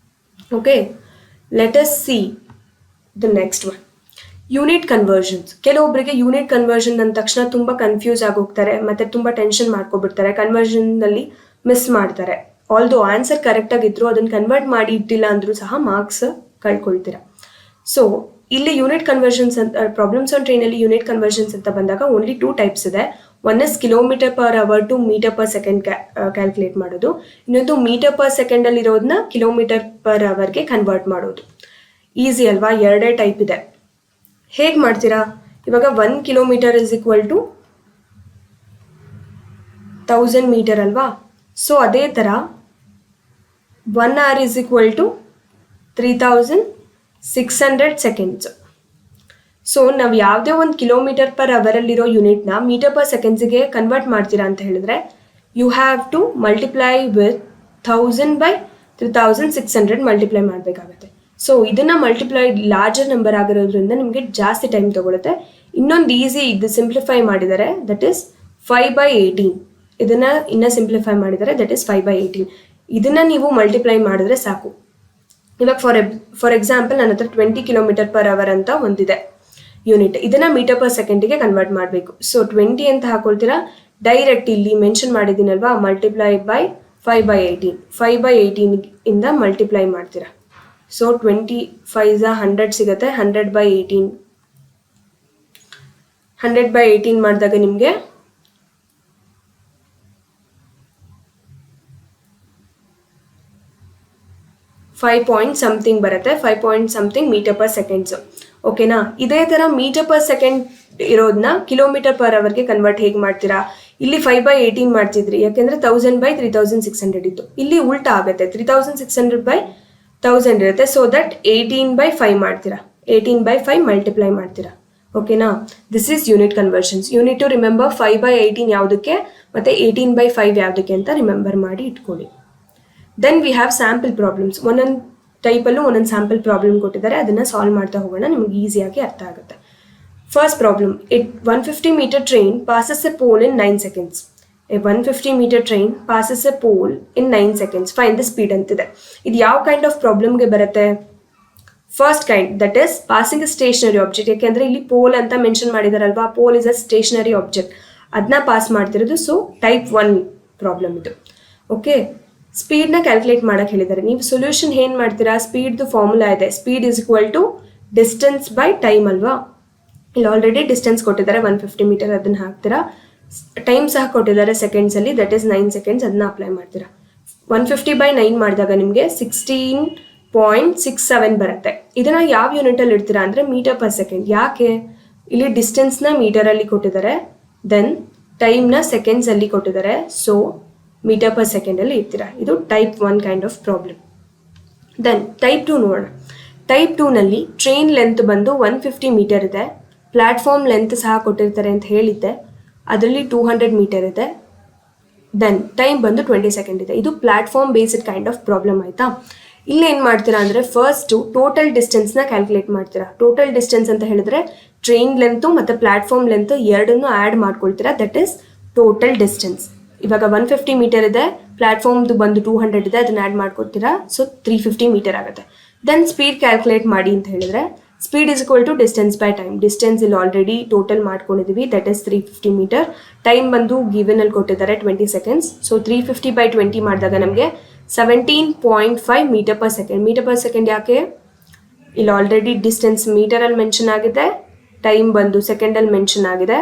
Okay, let us see the next one, unit conversions. ಕೆಲವೊಬ್ಬರಿಗೆ ಯೂನಿಟ್ ಕನ್ವರ್ಷನ್ ಅಂದ ತಕ್ಷಣ ತುಂಬ ಕನ್ಫ್ಯೂಸ್ ಆಗೋಗ್ತಾರೆ ಮತ್ತು ತುಂಬ ಟೆನ್ಷನ್ ಮಾಡ್ಕೊಬಿಡ್ತಾರೆ. ಕನ್ವರ್ಷನ್ನಲ್ಲಿ ಮಿಸ್ ಮಾಡ್ತಾರೆ. ಆಲ್ದೋ ಆನ್ಸರ್ ಕರೆಕ್ಟಾಗಿದ್ರು ಅದನ್ನು ಕನ್ವರ್ಟ್ ಮಾಡಿ ಇಟ್ಟಿಲ್ಲ ಅಂದರೂ ಸಹ ಮಾರ್ಕ್ಸ್ ಕಳ್ಕೊಳ್ತೀರಾ. ಸೊ ಇಲ್ಲಿ ಯೂನಿಟ್ ಕನ್ವರ್ಷನ್ಸ್ ಅಂತ ಪ್ರಾಬ್ಲಮ್ಸ್ ಆನ್ ಟ್ರೈನಲ್ಲಿ ಯೂನಿಟ್ ಕನ್ವರ್ಷನ್ಸ್ ಅಂತ ಬಂದಾಗ ಓನ್ಲಿ 2 ಟೈಪ್ಸ್ ಇದೆ. One is km/h to m/s calculate ಮಾಡೋದು. ಇನ್ನೊಂದು m/s ಇರೋದನ್ನ km/hಗೆ ಕನ್ವರ್ಟ್ ಮಾಡೋದು. ಈಸಿ ಅಲ್ವಾ? 2 ಟೈಪ್ ಇದೆ. ಹೇಗೆ ಮಾಡ್ತೀರಾ? ಇವಾಗ 1 km is equal to 1000 metre ಅಲ್ವಾ. ಸೊ ಅದೇ ಥರ 1 hour is equal to 3600 seconds. So ನಾವು ಯಾವುದೇ ಒಂದು km/hರಲ್ಲಿರೋ ಯೂನಿಟ್ನ m/s ಕನ್ವರ್ಟ್ ಮಾಡ್ತೀರಾ ಅಂತ ಹೇಳಿದ್ರೆ you have to multiply with 1000/3600 multiply ಮಾಡಬೇಕಾಗುತ್ತೆ. ಸೊ ಇದನ್ನು ಮಲ್ಟಿಪ್ಲೈ ಲಾರ್ಜರ್ ನಂಬರ್ ಆಗಿರೋದ್ರಿಂದ ನಿಮಗೆ ಜಾಸ್ತಿ ಟೈಮ್ ತೊಗೊಳುತ್ತೆ. ಇನ್ನೊಂದು ಈಸಿ ಇದು ಸಿಂಪ್ಲಿಫೈ ಮಾಡಿದರೆ ದಟ್ ಈಸ್ 5/18. ಇದನ್ನು ಇನ್ನೂ ಸಿಂಪ್ಲಿಫೈ ಮಾಡಿದರೆ ದಟ್ ಈಸ್ 5/18. ಇದನ್ನು ನೀವು ಮಲ್ಟಿಪ್ಲೈ ಮಾಡಿದ್ರೆ ಸಾಕು. ಇವಾಗ ಫಾರ್ ಎಕ್ಸಾಂಪಲ್ ನನ್ನ ಹತ್ರ 20 km/h ಅಂತ ಒಂದಿದೆ ಯೂನಿಟ್. ಇದನ್ನು m/s ಕನ್ವರ್ಟ್ ಮಾಡಬೇಕು. ಸೊ 20 ಅಂತ ಹಾಕೊಳ್ತೀರಾ. ಡೈರೆಕ್ಟ್ ಇಲ್ಲಿ ಮೆನ್ಷನ್ ಮಾಡಿದ್ದೀನಲ್ವಾ, ಮಲ್ಟಿಪ್ಲೈ ಬೈ 5/18. 5/18 ಇಂದ ಮಲ್ಟಿಪ್ಲೈ ಮಾಡ್ತೀರಾ. ಸೊ 25 100 ಸಿಗುತ್ತೆ. 100/18 100/18 ಮಾಡಿದಾಗ ನಿಮಗೆ 5 ಪಾಯಿಂಟ್ ಸಮಥಿಂಗ್ ಬರುತ್ತೆ. 5 ಪಾಯಿಂಟ್ ಸಮಥಿಂಗ್ m/s. ಓಕೆನಾ? ಇದೇ ಥರ m/s ಇರೋದನ್ನ km/hಗೆ ಕನ್ವರ್ಟ್ ಹೇಗೆ ಮಾಡ್ತೀರಾ? ಇಲ್ಲಿ 5/18 ಮಾಡ್ತಿದ್ರಿ, ಯಾಕೆಂದರೆ 1000/3600 ಇತ್ತು. ಇಲ್ಲಿ ಉಲ್ಟಾ ಆಗುತ್ತೆ, 3600/1000 ಇರುತ್ತೆ. ಸೊ ದಟ್ 18/5 ಮಾಡ್ತೀರಾ. 18/5 ಮಲ್ಟಿಪ್ಲೈ ಮಾಡ್ತೀರಾ. ಓಕೆನಾ? This is unit conversions. You need to remember 5/18 ಯಾವುದಕ್ಕೆ ಮತ್ತು 18/5 ಯಾವುದಕ್ಕೆ ಅಂತ ರಿಮೆಂಬರ್ ಮಾಡಿ ಇಟ್ಕೊಳ್ಳಿ. Then we have sample problems. ಒಂದೊಂದು ಟೈಪಲ್ಲೂ ಒಂದೊಂದು ಸ್ಯಾಂಪಲ್ ಪ್ರಾಬ್ಲಮ್ ಕೊಟ್ಟಿದ್ದಾರೆ. ಅದನ್ನು ಸಾಲ್ವ್ ಮಾಡ್ತಾ ಹೋಗೋಣ, ನಿಮಗೆ ಈಸಿಯಾಗಿ ಅರ್ಥ ಆಗುತ್ತೆ. First problem, 150 meter train passes a pole in 9 seconds. A 150 meter train passes a pole in 9 seconds. Find the speed ಅಂತಿದೆ. ಇದು ಯಾವ ಕೈಂಡ್ ಆಫ್ ಪ್ರಾಬ್ಲಮ್ಗೆ ಬರುತ್ತೆ? First kind, that is passing a stationary object. ಯಾಕೆಂದರೆ ಇಲ್ಲಿ ಪೋಲ್ ಅಂತ mention ಮಾಡಿದಾರಲ್ವಾ, pole is a stationary object, ಅದನ್ನ ಪಾಸ್ ಮಾಡ್ತಿರೋದು. ಸೊ ಟೈಪ್ 1 ಪ್ರಾಬ್ಲಮ್ ಇದು. ಓಕೆ, ಸ್ಪೀಡ್ನ ಕ್ಯಾಲ್ಕುಲೇಟ್ ಮಾಡೋಕ್ಕೆ ಹೇಳಿದ್ದಾರೆ. ನೀವು ಸೊಲ್ಯೂಷನ್ ಏನು ಮಾಡ್ತೀರಾ? ಸ್ಪೀಡ್ದು ಫಾರ್ಮುಲಾ ಇದೆ, speed is equal to distance by time ಅಲ್ವಾ. ಇಲ್ಲಿ ಆಲ್ರೆಡಿ ಡಿಸ್ಟೆನ್ಸ್ ಕೊಟ್ಟಿದ್ದಾರೆ 150 ಮೀಟರ್, ಅದನ್ನು ಹಾಕ್ತೀರಾ. ಟೈಮ್ ಸಹ ಕೊಟ್ಟಿದ್ದಾರೆ ಸೆಕೆಂಡ್ಸಲ್ಲಿ, ದಟ್ ಈಸ್ 9 seconds. ಅದನ್ನ ಅಪ್ಲೈ ಮಾಡ್ತೀರಾ. 150/9 ಮಾಡಿದಾಗ ನಿಮಗೆ 16.67 ಬರುತ್ತೆ. ಇದನ್ನು ಯಾವ ಯೂನಿಟಲ್ಲಿ ಇಡ್ತೀರಾ ಅಂದರೆ m/s. ಯಾಕೆ? ಇಲ್ಲಿ ಡಿಸ್ಟೆನ್ಸ್ನ ಮೀಟರಲ್ಲಿ ಕೊಟ್ಟಿದ್ದಾರೆ, ದೆನ್ ಟೈಮ್ನ ಸೆಕೆಂಡ್ಸಲ್ಲಿ ಕೊಟ್ಟಿದ್ದಾರೆ. ಸೊ m/s ಅಲ್ಲಿ ಇರ್ತೀರಾ. ಇದು type 1 kind of problem. Than type 2 ನೋಡೋಣ. ಟೈಪ್ 2ನಲ್ಲಿ ಟ್ರೈನ್ ಲೆಂತ್ ಬಂದು 150 ಮೀಟರ್ ಇದೆ, ಪ್ಲ್ಯಾಟ್ಫಾರ್ಮ್ ಲೆಂತ್ ಸಹ ಕೊಟ್ಟಿರ್ತಾರೆ ಅಂತ ಹೇಳಿದ್ದೆ, ಅದರಲ್ಲಿ 200 ಮೀಟರ್ ಇದೆ, ದೆನ್ ಟೈಮ್ ಬಂದು 20 ಸೆಕೆಂಡ್ ಇದೆ. ಇದು platform based kind of problem ಆಯಿತಾ. ಇಲ್ಲಿ ಏನು ಮಾಡ್ತೀರಾ ಅಂದರೆ ಫಸ್ಟು ಟೋಟಲ್ ಡಿಸ್ಟೆನ್ಸ್ನ ಕ್ಯಾಲ್ಕುಲೇಟ್ ಮಾಡ್ತೀರಾ. ಟೋಟಲ್ ಡಿಸ್ಟೆನ್ಸ್ ಅಂತ ಹೇಳಿದ್ರೆ ಟ್ರೈನ್ ಲೆಂತು ಮತ್ತು ಪ್ಲ್ಯಾಟ್ಫಾರ್ಮ್ ಲೆಂತು ಎರಡನ್ನೂ ಆ್ಯಡ್ ಮಾಡ್ಕೊಳ್ತೀರಾ, ದಟ್ ಈಸ್ ಟೋಟಲ್ ಡಿಸ್ಟೆನ್ಸ್. ಇವಾಗ 150 ಮೀಟರ್ ಇದೆ, ಪ್ಲ್ಯಾಟ್ಫಾರ್ಮ್ದು ಬಂದು 200 ಇದೆ, ಅದನ್ನ ಆ್ಯಡ್ ಮಾಡ್ಕೊತೀರಾ, ಸೊ 350 ಮೀಟರ್ ಆಗುತ್ತೆ. ದೆನ್ ಸ್ಪೀಡ್ ಕ್ಯಾಲ್ಕುಲೇಟ್ ಮಾಡಿ ಅಂತ ಹೇಳಿದ್ರೆ speed is equal to distance by time. Distance ಇಲ್ಲಿ ಆಲ್ರೆಡಿ ಟೋಟಲ್ ಮಾಡ್ಕೊಂಡಿದ್ದೀವಿ, ದಟ್ ಈಸ್ 350 ಮೀಟರ್. ಟೈಮ್ ಬಂದು ಗಿವನಲ್ಲಿ ಕೊಟ್ಟಿದ್ದಾರೆ 20 ಸೆಕೆಂಡ್ಸ್. ಸೊ 350 ಬೈ 20 ಮಾಡಿದಾಗ ನಮಗೆ 17.5 metre per second. Metre per second ಯಾಕೆ? ಇಲ್ಲಿ ಆಲ್ರೆಡಿ ಡಿಸ್ಟೆನ್ಸ್ ಮೀಟರಲ್ಲಿ ಮೆನ್ಷನ್ ಆಗಿದೆ, ಟೈಮ್ ಬಂದು ಸೆಕೆಂಡಲ್ಲಿ ಮೆನ್ಷನ್ ಆಗಿದೆ,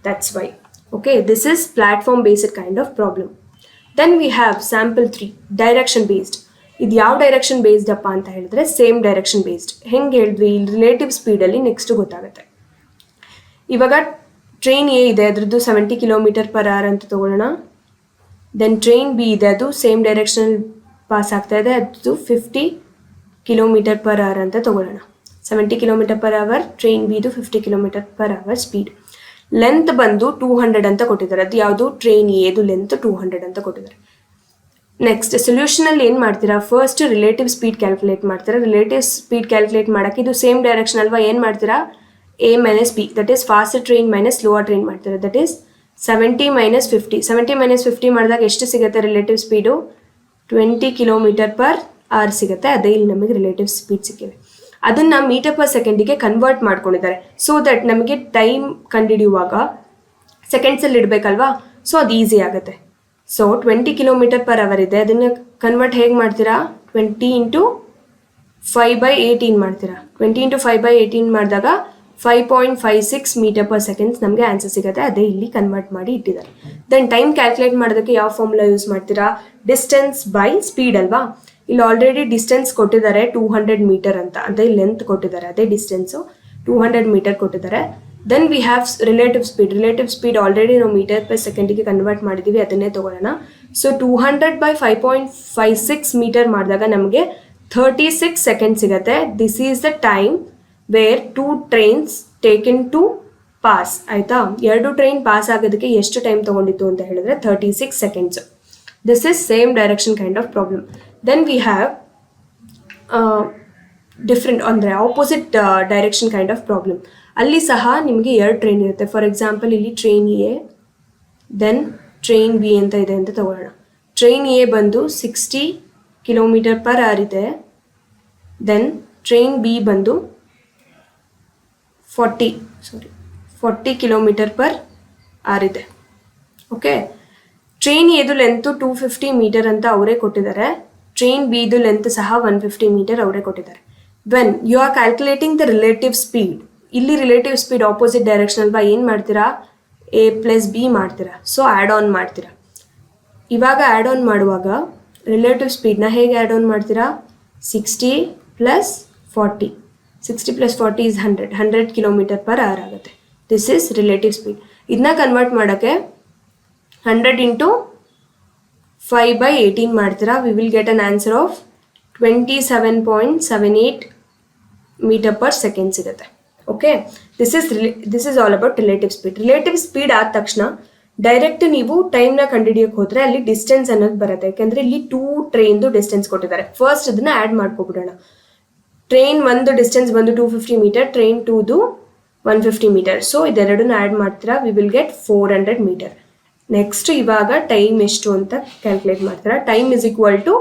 that's why. Okay, this is platform based kind of problem. Then we have sample 3 direction based. ಇದು ಯಾವ ಡೈರೆಕ್ಷನ್ ಬೇಸ್ಡ್ ಅಪ್ಪ ಅಂತ ಹೇಳಿದ್ರೆ ಸೇಮ್ ಡೈರೆಕ್ಷನ್ ಬೇಸ್ಡ್. ಹೆಂಗೆ ಹೇಳಿದ್ವಿ, ಇಲ್ಲಿ ರಿಲೇಟಿವ್ ಸ್ಪೀಡಲ್ಲಿ ನೆಕ್ಸ್ಟ್ ಗೊತ್ತಾಗುತ್ತೆ. ಇವಾಗ ಟ್ರೈನ್ ಎ ಇದೆ, ಅದ್ರದ್ದು 70 ಕಿಲೋಮೀಟರ್ ಪರ್ ಅವರ್ ಅಂತ ತೊಗೊಳ್ಳೋಣ. ದೆನ್ ಟ್ರೈನ್ ಬಿ ಇದೆ, ಅದು ಸೇಮ್ ಡೈರೆಕ್ಷನಲ್ಲಿ ಪಾಸ್ ಆಗ್ತಾ ಇದೆ, ಅದು 50 ಕಿಲೋಮೀಟರ್ ಪರ್ ಅವರ್ ಅಂತ ತೊಗೊಳ್ಳೋಣ. 70 ಕಿಲೋಮೀಟರ್ ಪರ್ ಅವರ್ ಟ್ರೈನ್ ಬಿದು 50 kilometer per hour speed. Length ಬಂದು 200 ಅಂತ ಕೊಟ್ಟಿದ್ದಾರೆ, ಅದು ಯಾವುದು ಟ್ರೈನ್ ಎದು ಲೆಂತ್ 200 ಅಂತ ಕೊಟ್ಟಿದ್ದಾರೆ. ನೆಕ್ಸ್ಟ್ ಸೊಲ್ಯೂಷನಲ್ಲಿ ಏನು ಮಾಡ್ತೀರಾ, ಫಸ್ಟ್ ರಿಲೇಟಿವ್ ಸ್ಪೀಡ್ ಕ್ಯಾಲ್ಕುಲೇಟ್ ಮಾಡ್ತೀರಾ. ರಿಲೇಟಿವ್ ಸ್ಪೀಡ್ ಕ್ಯಾಲ್ಕುಲೇಟ್ ಮಾಡೋಕ್ಕೆ ಇದು ಸೇಮ್ ಡೈರೆಕ್ಷನ್ ಅಲ್ವಾ, ಏನು ಮಾಡ್ತೀರಾ, A minus B, that is fast train minus slower train ಮಾಡ್ತೀರಾ, ದಟ್ ಈಸ್ 70 ಮೈನಸ್ 50. 70 ಮೈನಸ್ 50 ಮಾಡಿದಾಗ ಎಷ್ಟು ಸಿಗುತ್ತೆ relative speed? 20 kilometre per hour ಸಿಗುತ್ತೆ. ಅದೇ ಇಲ್ಲಿ ನಮಗೆ ರಿಲೇಟಿವ್ ಸ್ಪೀಡ್ ಸಿಕ್ಕಿದೆ. ಅದನ್ನು ಮೀಟರ್ ಪರ್ ಸೆಕೆಂಡಿಗೆ ಕನ್ವರ್ಟ್ ಮಾಡ್ಕೊಂಡಿದ್ದಾರೆ, ಸೊ ದಟ್ ನಮಗೆ ಟೈಮ್ ಕಂಡುಹಿಡಿಯುವಾಗ ಸೆಕೆಂಡ್ಸಲ್ಲಿ ಇಡಬೇಕಲ್ವಾ, ಸೊ ಅದು ಈಸಿ ಆಗುತ್ತೆ. ಸೊ 20 ಕಿಲೋಮೀಟರ್ ಪರ್ ಅವರ್ ಇದೆ, ಅದನ್ನು ಕನ್ವರ್ಟ್ ಹೇಗೆ ಮಾಡ್ತೀರಾ, 20 ಇಂಟು 5/18 ಮಾಡ್ತೀರಾ. 20 ಇಂಟು 5/18 ಮಾಡಿದಾಗ 5.56 ಮೀಟರ್ ಪರ್ ಸೆಕೆಂಡ್ಸ್ ನಮಗೆ ಆನ್ಸರ್ ಸಿಗುತ್ತೆ. ಅದೇ ಇಲ್ಲಿ ಕನ್ವರ್ಟ್ ಮಾಡಿ ಇಟ್ಟಿದ್ದಾರೆ. ದೆನ್ ಟೈಮ್ ಕ್ಯಾಲ್ಕುಲೇಟ್ ಮಾಡೋದಕ್ಕೆ ಯಾವ ಫಾರ್ಮುಲಾ ಯೂಸ್ ಮಾಡ್ತೀರಾ, ಡಿಸ್ಟೆನ್ಸ್ ಬೈ ಸ್ಪೀಡ್ ಅಲ್ವಾ. ಇಲ್ಲಿ ಆಲ್ರೆಡಿ ಡಿಸ್ಟೆನ್ಸ್ ಕೊಟ್ಟಿದ್ದಾರೆ 200 ಮೀಟರ್ ಅಂತ, ಅದೇ ಲೆಂತ್ ಕೊಟ್ಟಿದ್ದಾರೆ, ಅದೇ ಡಿಸ್ಟೆನ್ಸು 200 ಮೀಟರ್ ಕೊಟ್ಟಿದ್ದಾರೆ. Then we have relative speed. Relative speed already ನಾವು ಮೀಟರ್ ಪರ್ ಸೆಕೆಂಡಿಗೆ ಕನ್ವರ್ಟ್ ಮಾಡಿದ್ದೀವಿ, ಅದನ್ನೇ ತೊಗೊಳ್ಳೋಣ. ಸೊ 200/5.56 ಮೀಟರ್ ಮಾಡಿದಾಗ ನಮಗೆ 36 ಸೆಕೆಂಡ್ ಸಿಗುತ್ತೆ. This is the time where 2 trains taken to pass. ಆಯಿತಾ, 2 ಟ್ರೈನ್ ಪಾಸ್ ಆಗೋದಕ್ಕೆ ಎಷ್ಟು ಟೈಮ್ ತೊಗೊಂಡಿತ್ತು ಅಂತ ಹೇಳಿದ್ರೆ 36 seconds. This is same direction kind of problem. Then we have different ಅಂದರೆ opposite direction kind of problem. ಅಲ್ಲಿ ಸಹ ನಿಮಗೆ 2 ಟ್ರೈನ್ ಇರುತ್ತೆ. ಫಾರ್ ಎಕ್ಸಾಂಪಲ್ ಇಲ್ಲಿ train A then train B ಅಂತ ಇದೆ ಅಂತ ತಗೊಳ್ಳೋಣ. ಟ್ರೈನ್ ಎ ಬಂದು 60 ಕಿಲೋಮೀಟರ್ ಪರ್ ಅವರ್ ಇದೆ, ದೆನ್ ಟ್ರೈನ್ ಬಿ ಬಂದು 40 ಕಿಲೋಮೀಟರ್ ಪರ್ ಅವರ್ ಇದೆ. ಓಕೆ, ಟ್ರೈನ್ ಎದು ಲೆಂತು 250 ಮೀಟರ್ ಅಂತ ಅವರೇ ಕೊಟ್ಟಿದ್ದಾರೆ, ಟ್ರೈನ್ ಬಿದು ಲೆಂತ್ ಸಹ 150 ಮೀಟರ್ ಅವರೇ ಕೊಟ್ಟಿದ್ದಾರೆ. When you are calculating the relative speed, ಇಲ್ಲಿ ರಿಲೇಟಿವ್ ಸ್ಪೀಡ್ ಆಪೋಸಿಟ್ ಡೈರೆಕ್ಷನ್ ಅಲ್ವಾ, ಏನು ಮಾಡ್ತೀರಾ, ಎ ಪ್ಲಸ್ ಬಿ ಮಾಡ್ತೀರಾ, ಸೊ ಆ್ಯಡ್ ಆನ್ ಮಾಡ್ತೀರಾ. ಇವಾಗ ಆ್ಯಡ್ ಆನ್ ಮಾಡುವಾಗ ರಿಲೇಟಿವ್ ಸ್ಪೀಡ್ನ ಹೇಗೆ ಆ್ಯಡ್ ಆನ್ ಮಾಡ್ತೀರಾ, 60 plus 40, 60 plus 40 is 100 kilometer per hour ಆಗುತ್ತೆ. This is relative speed. ಇದನ್ನ ಕನ್ವರ್ಟ್ ಮಾಡೋಕ್ಕೆ 100 ಇಂಟು 5/18 ಮಾಡ್ತೀರಾ, we will get an answer of 27.78 meter per second ಸಿಗುತ್ತೆ. Okay, this is all about relative speed. Relative speed ಆದ ತಕ್ಷಣ direct ನೀವು ಟೈಮ್ನ ಕಂಡುಹಿಡಿಯೋಕೆ ಹೋದರೆ ಅಲ್ಲಿ ಡಿಸ್ಟೆನ್ಸ್ ಅನ್ನೋದು ಬರುತ್ತೆ, ಯಾಕೆಂದರೆ ಇಲ್ಲಿ 2 ಟ್ರೈನ್ದು ಡಿಸ್ಟೆನ್ಸ್ ಕೊಟ್ಟಿದ್ದಾರೆ. ಫಸ್ಟ್ ಇದನ್ನ ಆ್ಯಡ್ ಮಾಡ್ಕೊಬಿಡೋಣ. ಟ್ರೈನ್ ಒಂದು ಡಿಸ್ಟೆನ್ಸ್ ಬಂದು 250 ಮೀಟರ್, ಟ್ರೈನ್ 2ದು 150 ಮೀಟರ್. ಸೊ ಇದೆರಡನ್ನ ಆ್ಯಡ್ ಮಾಡ್ತೀರಾ, we will get 400 meter. Next ಇವಾಗ ಟೈಮ್ ಎಷ್ಟು ಅಂತ ಕ್ಯಾಲ್ಕುಲೇಟ್ ಮಾಡ್ತೀರಾ. Time is equal to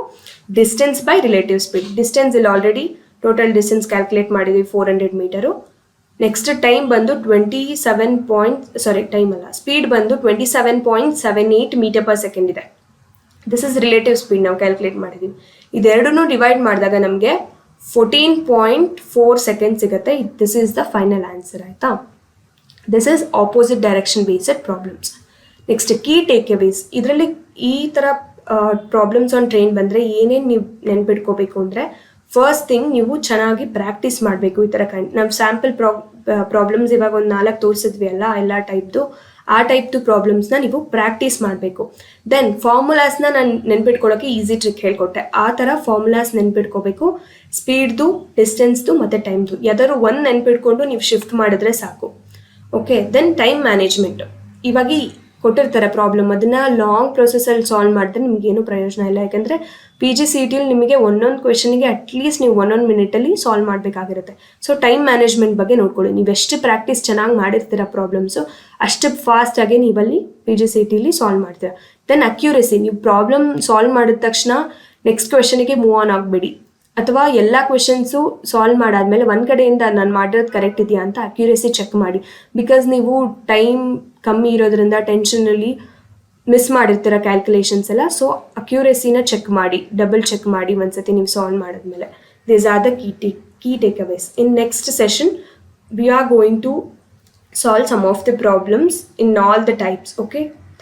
distance by relative speed. Distance ಇಲ್ಲಿ ಆಲ್ರೆಡಿ ಟೋಟಲ್ ಡಿಸ್ಟೆನ್ಸ್ ಕ್ಯಾಲ್ಕುಲೇಟ್ ಮಾಡಿದ್ದೀವಿ 400 ಮೀಟರು. ನೆಕ್ಸ್ಟ್ ಟೈಮ್ ಬಂದು ಸ್ಪೀಡ್ ಬಂದು 27.78 ಮೀಟರ್ ಪರ್ ಸೆಕೆಂಡ್ ಇದೆ. ದಿಸ್ ಇಸ್ ರಿಲೇಟಿವ್ ಸ್ಪೀಡ್ ನಾವು ಕ್ಯಾಲ್ಕುಲೇಟ್ ಮಾಡಿದ್ದೀವಿ. ಇದೆರಡನ್ನೂ ಡಿವೈಡ್ ಮಾಡಿದಾಗ ನಮಗೆ 14.4 ಸೆಕೆಂಡ್ ಸಿಗುತ್ತೆ. This is the final answer. ಆಯಿತಾ, this is opposite direction based problems. Next key takeaways. ಇದರಲ್ಲಿ ಈ ಥರ ಪ್ರಾಬ್ಲಮ್ಸ್ ಆನ್ ಟ್ರೈನ್ ಬಂದರೆ ಏನೇನು ನೀವು ನೆನ್ಪಿಟ್ಕೋಬೇಕು ಅಂದರೆ, ಫಸ್ಟ್ ಥಿಂಗ್ ನೀವು ಚೆನ್ನಾಗಿ ಪ್ರಾಕ್ಟೀಸ್ ಮಾಡಬೇಕು. ಈ ಥರ ನಾವು ಸ್ಯಾಂಪಲ್ ಪ್ರಾಬ್ಲಮ್ಸ್ ಇವಾಗ ಒಂದು 4 ತೋರಿಸಿದ್ವಿ ಅಲ್ಲ ಎಲ್ಲ ಟೈಪ್ದು, ಆ ಟೈಪ್ದು ಪ್ರಾಬ್ಲಮ್ಸ್ನ ನೀವು ಪ್ರಾಕ್ಟೀಸ್ ಮಾಡಬೇಕು. ದೆನ್ ಫಾರ್ಮುಲಾಸ್ನ ನಾನು ನೆನ್ಪಿಟ್ಕೊಳ್ಳೋಕ್ಕೆ ಈಸಿ ಟ್ರಿಕ್ ಹೇಳ್ಕೊಟ್ಟೆ, ಆ ಥರ ಫಾರ್ಮುಲಾಸ್ ನೆನ್ಪಿಟ್ಕೋಬೇಕು. ಸ್ಪೀಡ್ದು, ಡಿಸ್ಟೆನ್ಸ್ದು ಮತ್ತು ಟೈಮ್ದು ಯಾವ್ದಾದ್ರು ಒಂದು ನೆನ್ಪಿಟ್ಕೊಂಡು ನೀವು ಶಿಫ್ಟ್ ಮಾಡಿದ್ರೆ ಸಾಕು. Okay, then time management. ಇವಾಗ ಕೊಟ್ಟಿರ್ತಾರೆ ಪ್ರಾಬ್ಲಮ್, ಅದನ್ನು ಲಾಂಗ್ ಪ್ರೊಸೆಸಲ್ಲಿ ಸಾಲ್ವ್ ಮಾಡಿದ್ರೆ ನಿಮಗೇನು ಪ್ರಯೋಜನ ಇಲ್ಲ. ಯಾಕಂದರೆ PGCET ನಿಮಗೆ ಒಂದೊಂದು ಕ್ವೆಶನ್ಗೆ ಅಟ್ಲೀಸ್ಟ್ ನೀವು 1 ಮಿನಿಟಲ್ಲಿ ಸಾಲ್ವ್ ಮಾಡಬೇಕಾಗಿರುತ್ತೆ. ಸೊ ಟೈಮ್ ಮ್ಯಾನೇಜ್ಮೆಂಟ್ ಬಗ್ಗೆ ನೋಡ್ಕೊಳ್ಳಿ. ನೀವು ಎಷ್ಟು ಪ್ರಾಕ್ಟೀಸ್ ಚೆನ್ನಾಗಿ ಮಾಡಿರ್ತೀರ ಪ್ರಾಬ್ಲಮ್ಸು, ಅಷ್ಟು ಫಾಸ್ಟಾಗಿ ನೀವಲ್ಲಿ PGCET ಸಾಲ್ವ್ ಮಾಡ್ತೀರಾ. Then accuracy. ನೀವು ಪ್ರಾಬ್ಲಮ್ ಸಾಲ್ವ್ ಮಾಡಿದ ತಕ್ಷಣ ನೆಕ್ಸ್ಟ್ ಕ್ವೆಶನಿಗೆ ಮೂವ್ ಆನ್ ಆಗಬೇಡಿ, ಅಥವಾ ಎಲ್ಲ ಕ್ವೆಶನ್ಸು ಸಾಲ್ವ್ ಮಾಡಾದ್ಮೇಲೆ ಒಂದು ಕಡೆಯಿಂದ ನಾನು ಮಾಡಿರೋದು ಕರೆಕ್ಟ್ ಇದೆಯಾ ಅಂತ ಅಕ್ಯುರೇಸಿ ಚೆಕ್ ಮಾಡಿ. ಬಿಕಾಸ್ ನೀವು ಟೈಮ್ ಕಮ್ಮಿ ಇರೋದ್ರಿಂದ ಟೆನ್ಷನಲ್ಲಿ ಮಿಸ್ ಮಾಡಿರ್ತೀರ ಕ್ಯಾಲ್ಕುಲೇಷನ್ಸ್ ಎಲ್ಲ. ಸೊ ಅಕ್ಯುರೇಸಿನ ಚೆಕ್ ಮಾಡಿ, ಡಬಲ್ ಚೆಕ್ ಮಾಡಿ ಒಂದ್ಸತಿ ನೀವು ಸಾಲ್ವ್ ಮಾಡಿದ್ಮೇಲೆ. These are the key takeaways. In next session we are going to solve some of the problems in all the types. Okay.